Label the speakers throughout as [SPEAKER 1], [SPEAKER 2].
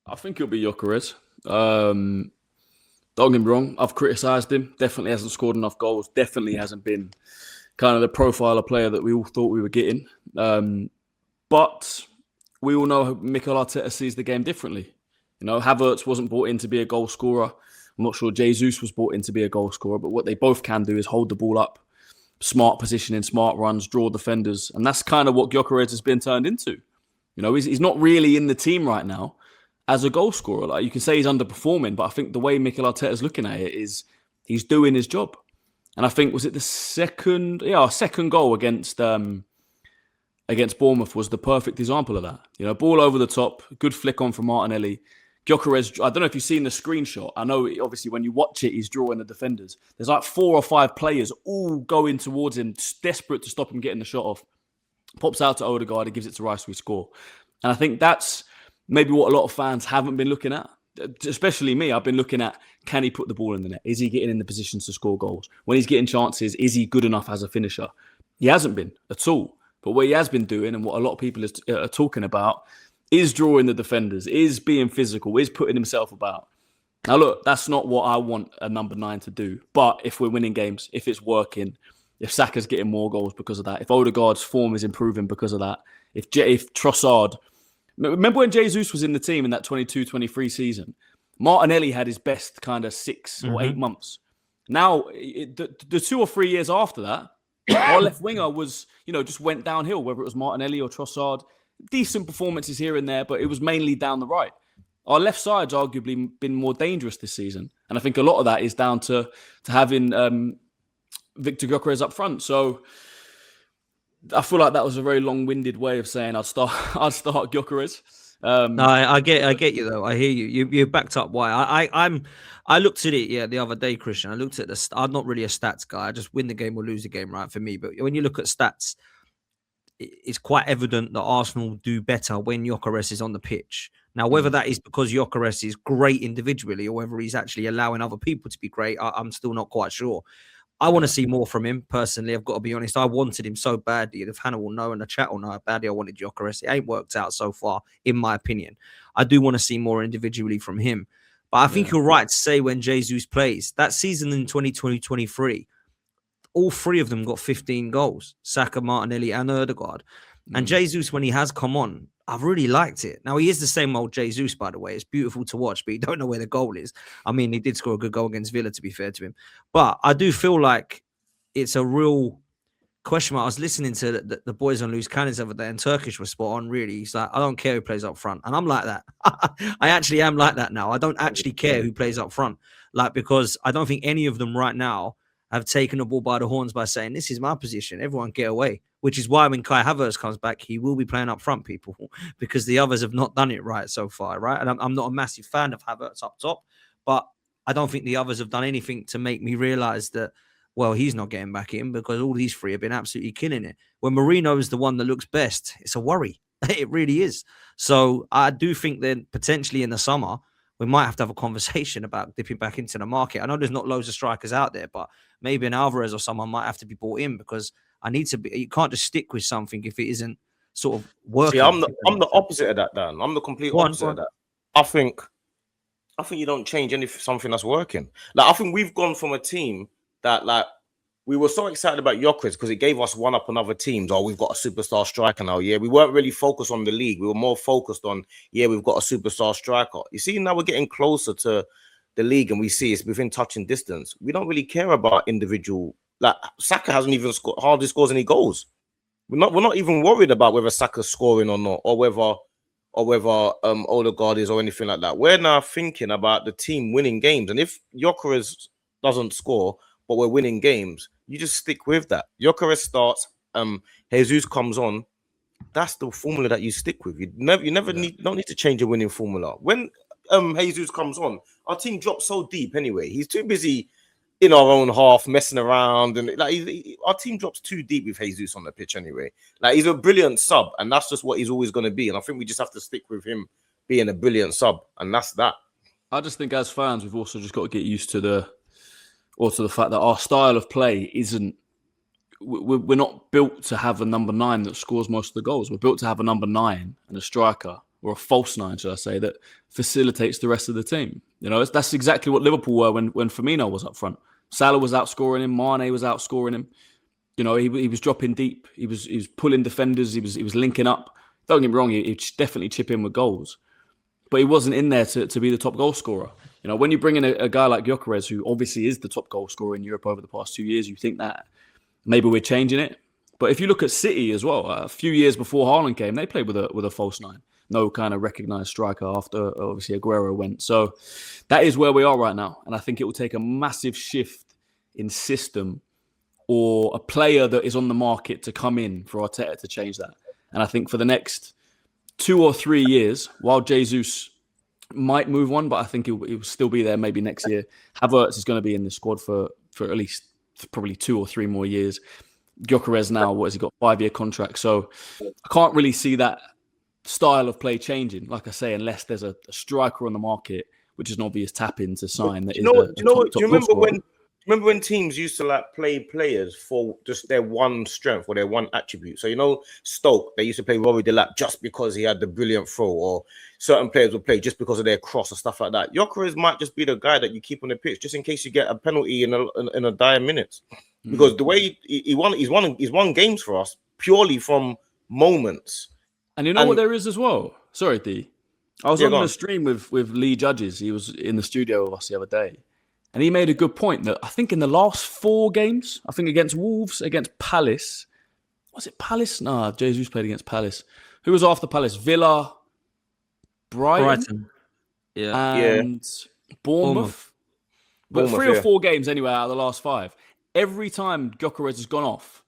[SPEAKER 1] I think it'll be Gyökeres. Don't get me wrong, I've criticised him. Definitely hasn't scored enough goals. Definitely hasn't been kind of the profile of player that we all thought we were getting. But we all know Mikel Arteta sees the game differently. You know, Havertz wasn't brought in to be a goal scorer. I'm not sure Jesus was brought in to be a goal scorer, but what they both can do is hold the ball up, smart positioning, smart runs, draw defenders. And that's kind of what Gyökeres has been turned into. You know, he's not really in the team right now as a goal scorer. Like, you can say he's underperforming, but I think the way Mikel Arteta is looking at it is he's doing his job. And I think, was it the second goal against Bournemouth was the perfect example of that. You know, ball over the top, good flick on from Martinelli. Gyökeres, I don't know if you've seen the screenshot. I know, obviously, when you watch it, he's drawing the defenders. There's like 4 or 5 players all going towards him, desperate to stop him getting the shot off. Pops out to Odegaard, he gives it to Rice, we score. And I think that's maybe what a lot of fans haven't been looking at. Especially me, I've been looking at, can he put the ball in the net? Is he getting in the positions to score goals? When he's getting chances, is he good enough as a finisher? He hasn't been at all. But what he has been doing, and what a lot of people are talking about, is drawing the defenders, is being physical, is putting himself about. Now, look, that's not what I want a number 9 to do. But if we're winning games, if it's working, if Saka's getting more goals because of that, if Odegaard's form is improving because of that, if Trossard... Remember when Jesus was in the team in that 22-23 season? Martinelli had his best kind of 6 or 8 months. Now, the 2 or 3 years after that, our left winger was, just went downhill, whether it was Martinelli or Trossard. Decent performances here and there, but it was mainly down the right. Our left side's arguably been more dangerous this season. And I think a lot of that is down to having Victor Gyökeres up front. So I feel like that was a very long-winded way of saying I'd start Gyökeres.
[SPEAKER 2] No, I get you though. I hear you. You backed up why. I looked at it the other day, Christian. I looked at I'm not really a stats guy. I just win the game or lose the game, right? For me, but when you look at stats, it's quite evident that Arsenal do better when Gyökeres is on the pitch. Now, whether that is because Gyökeres is great individually or whether he's actually allowing other people to be great, I'm still not quite sure. I want to see more from him, personally. I've got to be honest. I wanted him so badly. If Hannah will know and the chat will know how badly I wanted Gyökeres. It ain't worked out so far, in my opinion. I do want to see more individually from him. But I think you're right to say when Jesus plays. That season in 2020-23, all 3 of them got 15 goals. Saka, Martinelli and Odegaard. And Jesus, when he has come on, I've really liked it. Now, he is the same old Jesus, by the way. It's beautiful to watch, but you don't know where the goal is. I mean, he did score a good goal against Villa, to be fair to him. But I do feel like it's a real question mark. I was listening to the boys on Loose Cannons the other day, and Turkish was spot on, really. He's like, I don't care who plays up front. And I'm like that. I actually am like that now. I don't actually care who plays up front. Because I don't think any of them right now have taken the ball by the horns by saying, this is my position. Everyone get away. Which is why when Kai Havertz comes back, he will be playing up front, people, because the others have not done it right so far, right? And I'm not a massive fan of Havertz up top, but I don't think the others have done anything to make me realise that, well, he's not getting back in because all these 3 have been absolutely killing it. When Marino is the one that looks best, it's a worry. It really is. So I do think that potentially in the summer, we might have to have a conversation about dipping back into the market. I know there's not loads of strikers out there, but maybe an Alvarez or someone might have to be bought in because I need to be. You can't just stick with something if it isn't sort of working.
[SPEAKER 3] See, I'm the opposite of that, Dan. I'm the complete opposite of that. I think you don't change something that's working. Like, I think we've gone from a team that, like, we were so excited about Gyökeres because it gave us one up on other teams. Oh, we've got a superstar striker now. Yeah, we weren't really focused on the league. We were more focused on, we've got a superstar striker. You see, now we're getting closer to the league and we see it's within touching distance. We don't really care about individual. Like, Saka hasn't even hardly scores any goals. We're not even worried about whether Saka's scoring or not, or whether Odegaard is or anything like that. We're now thinking about the team winning games. And if Gyökeres doesn't score, but we're winning games, you just stick with that. Gyökeres starts, Jesus comes on. That's the formula that you stick with. You never don't need to change a winning formula. When Jesus comes on, our team drops so deep anyway. He's too busy in our own half, messing around, and our team drops too deep with Jesus on the pitch anyway. Like, he's a brilliant sub, and that's just what he's always going to be. And I think we just have to stick with him being a brilliant sub, and that's that.
[SPEAKER 1] I just think as fans, we've also just got to get used to the fact that our style of play isn't. We're not built to have a number 9 that scores most of the goals. We're built to have a number 9 and a striker or a false nine, should I say, that facilitates the rest of the team. You know, that's exactly what Liverpool were when Firmino was up front. Salah was outscoring him. Mane was outscoring him. You know, he was dropping deep. He was pulling defenders. He was linking up. Don't get me wrong, he'd definitely chip in with goals. But he wasn't in there to be the top goal scorer. You know, when you bring in a guy like Gyökeres, who obviously is the top goal scorer in Europe over the past 2 years, you think that maybe we're changing it. But if you look at City as well, a few years before Haaland came, they played with a false nine. No kind of recognised striker after obviously Aguero went. So that is where we are right now. And I think it will take a massive shift in system or a player that is on the market to come in for Arteta to change that. And I think for the next 2 or 3 years, while Jesus might move on, but I think it will still be there maybe next year. Havertz is going to be in the squad for at least probably 2 or 3 more years. Gyökeres now, what has he got? 5-year contract. So I can't really see that style of play changing, like I say, unless there's a striker on the market, which is an obvious tap in to sign. Do
[SPEAKER 3] you remember when teams used to like play players for just their one strength or their one attribute? So, you know, Stoke, they used to play Rory Delap just because he had the brilliant throw, or certain players would play just because of their cross or stuff like that. Gyökeres might just be the guy that you keep on the pitch just in case you get a penalty in a dire minutes. Because the way he's won games for us purely from moments.
[SPEAKER 1] And you know what there is as well? Sorry, D. I was on the stream with Lee Judges. He was in the studio with us the other day. And he made a good point that I think in the last 4 games, I think against Wolves, against Palace, was it Palace? No, Jesus played against Palace. Who was after Palace? Villa, Brighton. And Bournemouth. But 3 or 4 games anyway out of the last 5. Every time Gyökeres has gone off,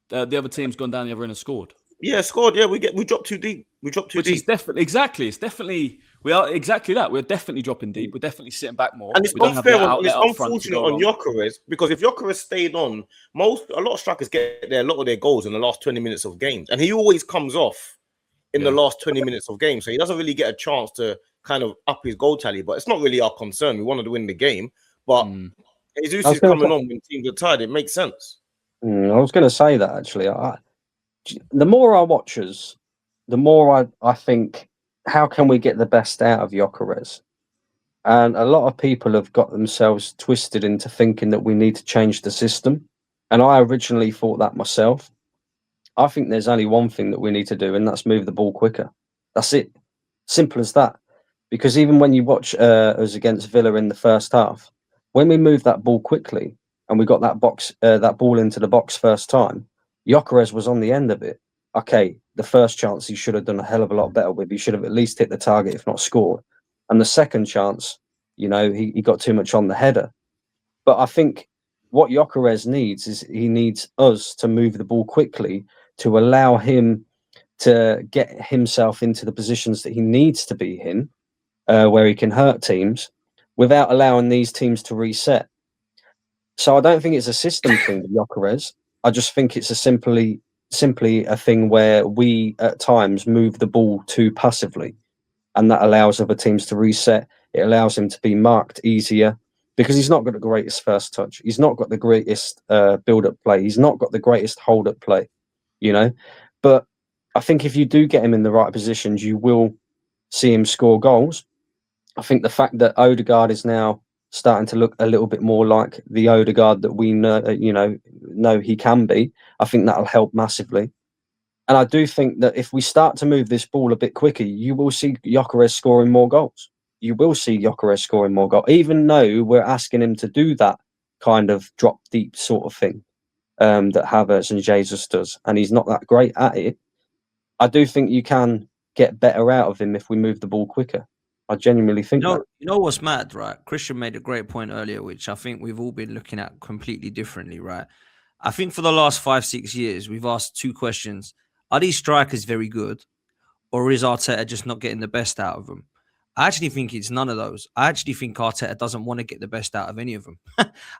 [SPEAKER 1] the other team's gone down the other end and scored.
[SPEAKER 3] Yeah, scored. Yeah, we dropped too deep.
[SPEAKER 1] It's definitely we are exactly that. We're definitely dropping deep. We're definitely sitting back more.
[SPEAKER 3] And it's unfair and it's unfortunate on Gyökeres, because if Gyökeres stayed on, a lot of strikers get a lot of their goals in the last 20 minutes of games, and he always comes off in the last 20 minutes of games, so he doesn't really get a chance to kind of up his goal tally. But it's not really our concern. We wanted to win the game, but Jesus is coming on when teams are tired. It makes sense.
[SPEAKER 4] I was going to say that actually. The more I watch us, the more I think, how can we get the best out of Gyökeres? And a lot of people have got themselves twisted into thinking that we need to change the system. And I originally thought that myself. I think there's only one thing that we need to do, and that's move the ball quicker. That's it. Simple as that. Because even when you watch us against Villa in the first half, when we moved that ball quickly and we got that ball into the box first time, Gyökeres was on the end of it. Okay, the first chance he should have done a hell of a lot better with. He should have at least hit the target, if not scored. And the second chance, you know, he got too much on the header. But I think what Gyökeres needs is he needs us to move the ball quickly to allow him to get himself into the positions that he needs to be in, where he can hurt teams without allowing these teams to reset. So I don't think it's a system thing with Gyökeres. I just think it's simply a thing where we at times move the ball too passively, and that allows other teams to reset. It allows him to be marked easier because he's not got the greatest first touch. He's not got the greatest build-up play. He's not got the greatest hold-up play, you know. But I think if you do get him in the right positions, you will see him score goals. I think the fact that Odegaard is now starting to look a little bit more like the Odegaard that we know he can be, I think that'll help massively. And I do think that if we start to move this ball a bit quicker, you will see Gyökeres scoring more goals. You will see Gyökeres scoring more goals, even though we're asking him to do that kind of drop deep sort of thing that Havertz and Jesus does, and he's not that great at it. I do think you can get better out of him if we move the ball quicker. I genuinely think that.
[SPEAKER 2] You know what's mad, right? Christian made a great point earlier, which I think we've all been looking at completely differently, right? I think for the last 5-6 years, we've asked 2 questions. Are these strikers very good, or is Arteta just not getting the best out of them? I actually think it's none of those. I actually think Arteta doesn't want to get the best out of any of them.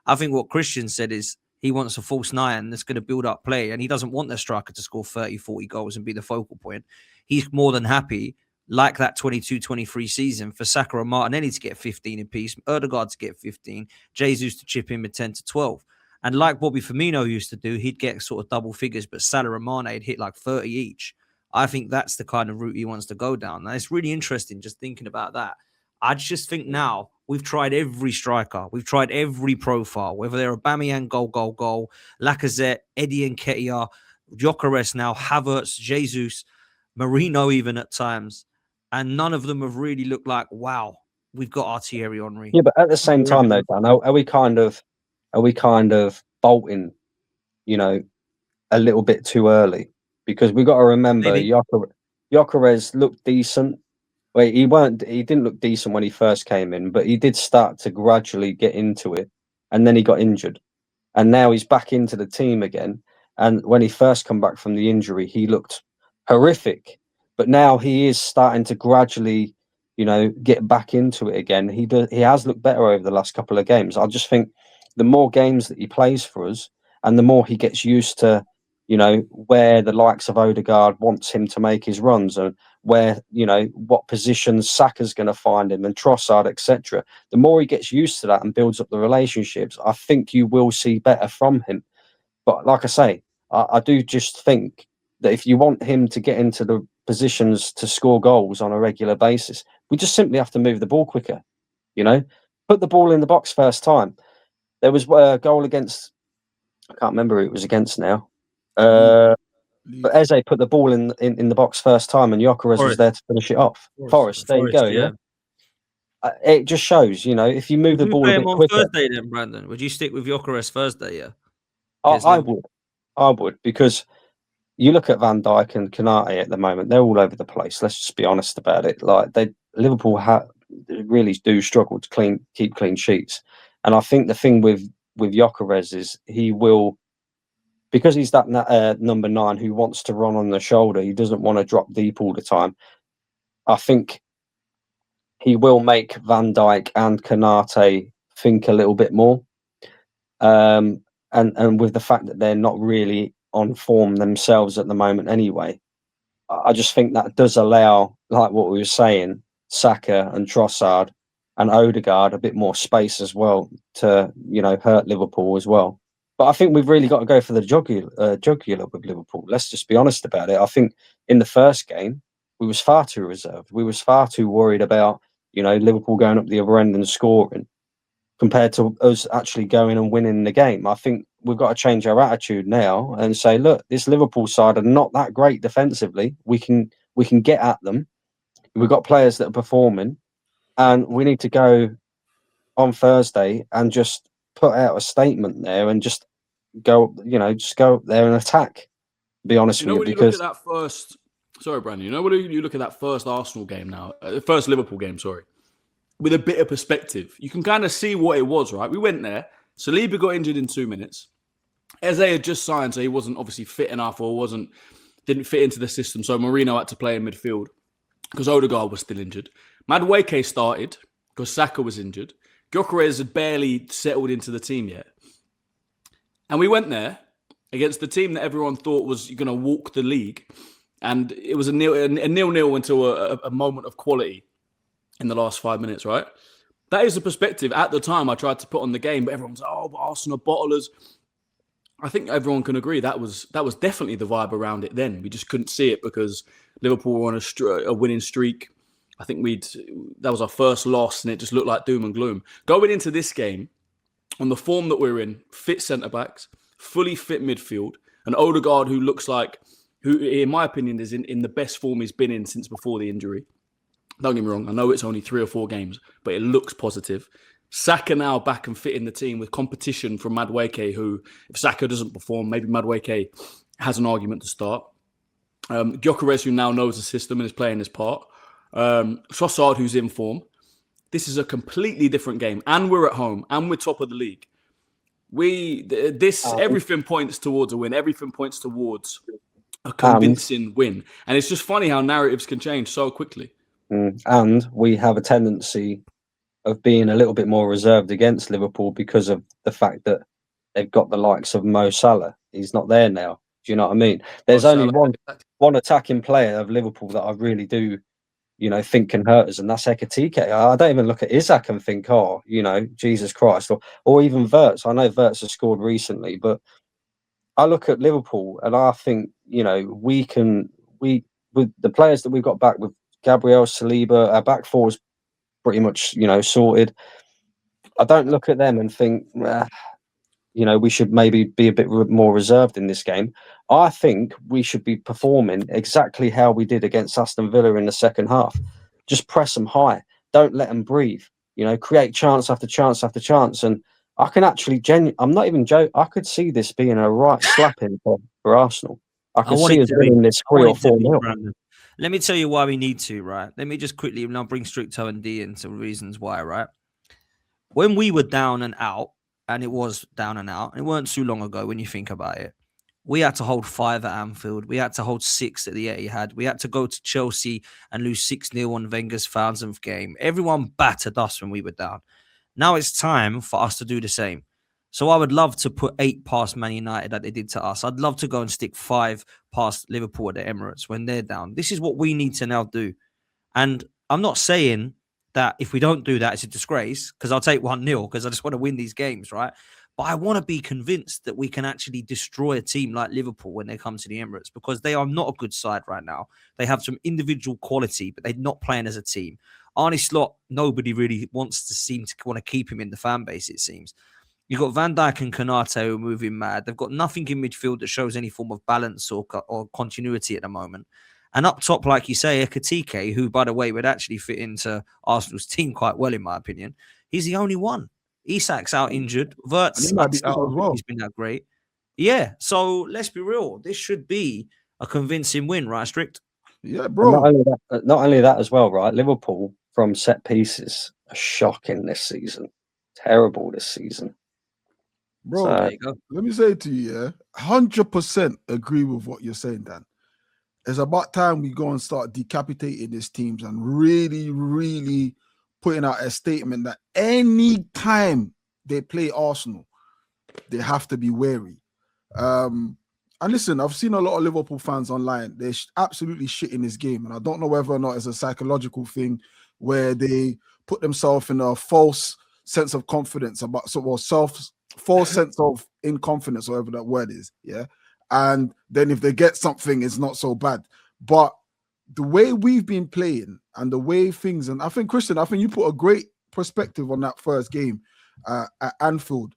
[SPEAKER 2] I think what Christian said is he wants a false 9 that's going to build up play, and he doesn't want their striker to score 30, 40 goals and be the focal point. He's more than happy, like that 22-23 season, for Saka and Martinelli to get 15 apiece, Odegaard to get 15, Jesus to chip in with 10 to 12. And like Bobby Firmino used to do, he'd get sort of double figures, but Salah and Mane had hit like 30 each. I think that's the kind of route he wants to go down. And it's really interesting just thinking about that. I just think now we've tried every striker, we've tried every profile, whether they're Aubameyang, goal, Lacazette, Eddie Nketiah, Gyökeres now, Havertz, Jesus, Marino even at times, and none of them have really looked like, wow, we've got our Thierry Henry.
[SPEAKER 4] Yeah, but at the same time, though, Dan, are we kind of bolting, you know, a little bit too early? Because we've got to remember, Gyökeres looked decent. Well, he didn't look decent when he first came in, but he did start to gradually get into it, and then he got injured, and now he's back into the team again. And when he first come back from the injury, he looked horrific, but now he is starting to gradually, you know, get back into it again. He has looked better over the last couple of games. I just think the more games that he plays for us, and the more he gets used to, you know, where the likes of Odegaard wants him to make his runs, and where, you know, what positions Saka's going to find him, and Trossard, etc. The more he gets used to that and builds up the relationships, I think you will see better from him. But like I say, I do just think that if you want him to get into the positions to score goals on a regular basis, we just simply have to move the ball quicker. You know, put the ball in the box first time. There was a goal against, I can't remember who it was against now. But Eze put the ball in the box first time, and Gyökeres was there to finish it off. Forest, there you go. Yeah. It just shows, you know, if you move the ball a bit quicker.
[SPEAKER 2] Thursday, then, Brandon, would you stick with Gyökeres Thursday? Yeah,
[SPEAKER 4] I would, because you look at Van Dijk and Konate at the moment; they're all over the place. Let's just be honest about it. Like Liverpool really do struggle to keep clean sheets, and I think the thing with Gyökeres is he will. Because he's that number 9 who wants to run on the shoulder, he doesn't want to drop deep all the time. I think he will make Van Dijk and Konate think a little bit more. And with the fact that they're not really on form themselves at the moment anyway, I just think that does allow, like what we were saying, Saka and Trossard and Odegaard a bit more space as well to, you know, hurt Liverpool as well. But I think we've really got to go for the jugular with Liverpool. Let's just be honest about it. I think in the first game, we was far too reserved. We was far too worried about, you know, Liverpool going up the other end and scoring compared to us actually going and winning the game. I think we've got to change our attitude now and say, look, this Liverpool side are not that great defensively. We can get at them. We've got players that are performing, and we need to go on Thursday and just put out a statement there and just go, you know, just go up there and attack. To be honest with you, because
[SPEAKER 1] you look at that first. Sorry, Brandon. You know, when you look at that first Arsenal game now, the first Liverpool game, sorry, with a bit of perspective, you can kind of see what it was, right? We went there. Saliba got injured in 2 minutes. Eze had just signed, so he wasn't obviously fit enough or didn't fit into the system. So Marino had to play in midfield because Odegaard was still injured. Madueke started because Saka was injured. Gyökeres had barely settled into the team yet. And we went there against the team that everyone thought was going to walk the league. And it was a nil-nil until a moment of quality in the last 5 minutes, right? That is the perspective. At the time, I tried to put on the game, but everyone's like, oh, but Arsenal bottlers. I think everyone can agree that was definitely the vibe around it then. We just couldn't see it because Liverpool were on a winning streak. I think that was our first loss, and it just looked like doom and gloom. Going into this game, on the form that we're in, fit centre-backs, fully fit midfield, and Odegaard, who in my opinion is in the best form he's been in since before the injury. Don't get me wrong, I know it's only 3 or 4 games, but it looks positive. Saka now back and fit in the team with competition from Madueke, who, if Saka doesn't perform, maybe Madueke has an argument to start. Gyökeres, who now knows the system and is playing his part. Trossard, who's in form. This is a completely different game, and we're at home, and we're top of the league. Everything points towards a win. Everything points towards a convincing win. And it's just funny how narratives can change so quickly.
[SPEAKER 4] And we have a tendency of being a little bit more reserved against Liverpool because of the fact that they've got the likes of Mo Salah. He's not there now. Do you know what I mean? There's only one attacking player of Liverpool that I really do, you know, think can hurt us, and that's Ekitike. I don't even look at Isak and think, oh, you know, Jesus Christ, or even Wirtz. I know Wirtz has scored recently, but I look at Liverpool and I think, you know, we with the players that we've got back with Gabriel, Saliba, our back four is pretty much, sorted. I don't look at them and think, we should maybe be a bit more reserved in this game. I think we should be performing exactly how we did against Aston Villa in the second half. Just press them high. Don't let them breathe. Create chance after chance after chance. And I can actually I'm not even joking. I could see this being a right slapping for Arsenal. I could see us winning this 3 or 4-0.
[SPEAKER 2] Let me tell you why we need to, right? Let me just quickly now bring Stricto and D into reasons why, right? When we were down and out, and it was down and out, and it weren't too long ago when you think about it, we had to hold 5 at Anfield. We had to hold 6 at the Etihad. We had to go to Chelsea and lose 6-0 on Wenger's 1000th game. Everyone battered us when we were down. Now it's time for us to do the same. So I would love to put 8 past Man United that they did to us. I'd love to go and stick 5 past Liverpool at the Emirates when they're down. This is what we need to now do. And I'm not saying that if we don't do that, it's a disgrace, because I'll take 1-0 because I just want to win these games, right? But I want to be convinced that we can actually destroy a team like Liverpool when they come to the Emirates, because they are not a good side right now. They have some individual quality, but they're not playing as a team. Arne Slot, nobody really want to keep him in the fan base, it seems. You've got Van Dijk and Konate who are moving mad. They've got nothing in midfield that shows any form of balance or continuity at the moment. And up top, like you say, Ekitike, who, by the way, would actually fit into Arsenal's team quite well, in my opinion. He's the only one. Isak's out injured. Wirtz,
[SPEAKER 5] he might be out as well.
[SPEAKER 2] He's been that great. Yeah, so let's be real. This should be a convincing win, right, Strict?
[SPEAKER 5] Yeah, bro.
[SPEAKER 4] Not only that as well, right? Liverpool from set pieces are shocking this season. Terrible this season.
[SPEAKER 5] Bro,
[SPEAKER 2] There you go.
[SPEAKER 5] let me say to you, 100% agree with what you're saying, Dan. It's about time we go and start decapitating these teams and really, really putting out a statement that any time they play Arsenal, they have to be wary. And listen, I've seen a lot of Liverpool fans online. They're absolutely shit in this game. And I don't know whether or not it's a psychological thing where they put themselves in a false sense of confidence about false sense of inconfidence, whatever that word is. Yeah. And then if they get something, it's not so bad. But the way we've been playing and the way things, and I think, Christian, you put a great perspective on that first game at Anfield,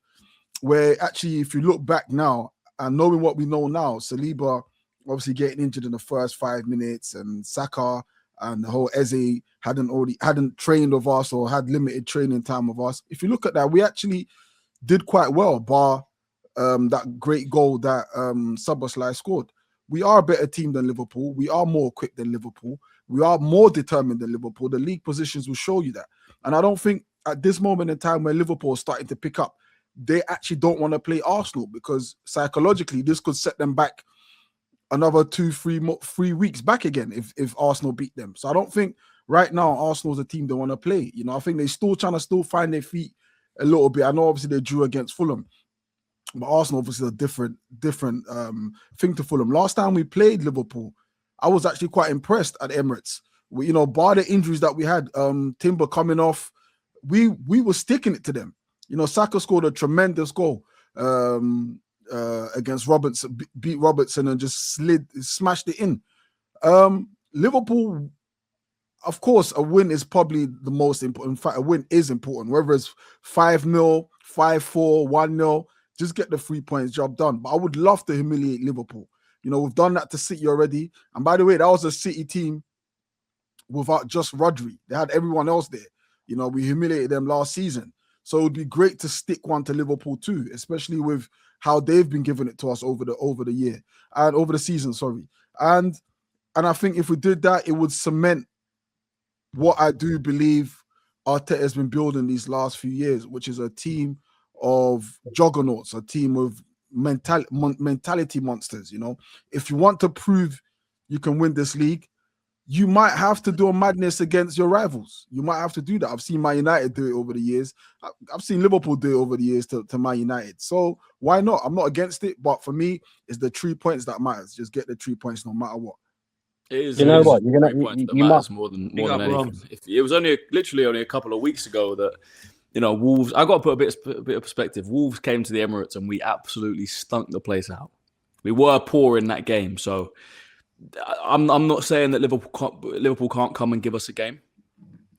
[SPEAKER 5] where actually, if you look back now and knowing what we know now, Saliba obviously getting injured in the first 5 minutes, and Saka and the whole Eze hadn't trained with us or had limited training time with us. If you look at that, we actually did quite well, bar that great goal that Szoboszlai scored. We are a better team than Liverpool. We are more equipped than Liverpool. We are more determined than Liverpool. The league positions will show you that. And I don't think at this moment in time where Liverpool is starting to pick up, they actually don't want to play Arsenal, because psychologically this could set them back another 2-3 weeks back again if Arsenal beat them. So I don't think right now Arsenal's a team they want to play. I think they're still trying to find their feet a little bit. I know obviously they drew against Fulham, but Arsenal obviously is a different thing to Fulham. Last time we played Liverpool, I was actually quite impressed at Emirates. We, bar the injuries that we had, Timber coming off, we were sticking it to them. Saka scored a tremendous goal against Robertson, beat Robertson and just smashed it in. Liverpool, of course, a win is probably the most important. In fact, a win is important, whether it's 5-0, 5-4, 1-0. Just get the 3 points, job done. But I would love to humiliate Liverpool. We've done that to City already. And by the way, that was a City team without just Rodri. They had everyone else there. We humiliated them last season. So it would be great to stick one to Liverpool too, especially with how they've been giving it to us over the year and over the season, sorry. And I think if we did that, it would cement what I do believe Arteta has been building these last few years, which is a team of juggernauts, a team of mentality monsters. If you want to prove you can win this league, you might have to do a madness against your rivals. You might have to do that. I've seen Man United do it over the years. I've seen Liverpool do it over the years to Man United. So why not? I'm not against it, but for me, it's the 3 points that matters. Just get the 3 points no matter what.
[SPEAKER 1] It is.
[SPEAKER 4] You know what?
[SPEAKER 1] You're gonna. You matters more than anything. It was literally only a couple of weeks ago that Wolves. I got to put a bit of perspective. Wolves came to the Emirates and we absolutely stunk the place out. We were poor in that game, so I'm not saying that Liverpool can't come and give us a game.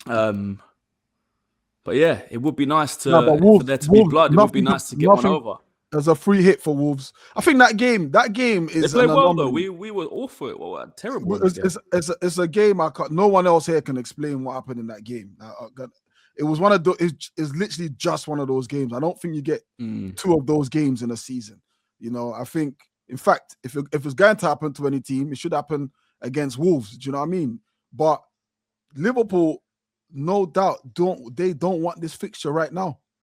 [SPEAKER 1] But yeah, it would be nice to for there to be blood. It would be nice to get one over.
[SPEAKER 5] There's a free hit for Wolves. I think that game is.
[SPEAKER 1] They played well though. We were awful. Well, terrible.
[SPEAKER 5] It's a game no one else here can explain what happened in that game. It was one of those. It's literally just one of those games. I don't think you get two of those games in a season. You know, I think, in fact, if it's going to happen to any team, it should happen against Wolves. Do you know what I mean? But Liverpool, no doubt, don't want this fixture right now.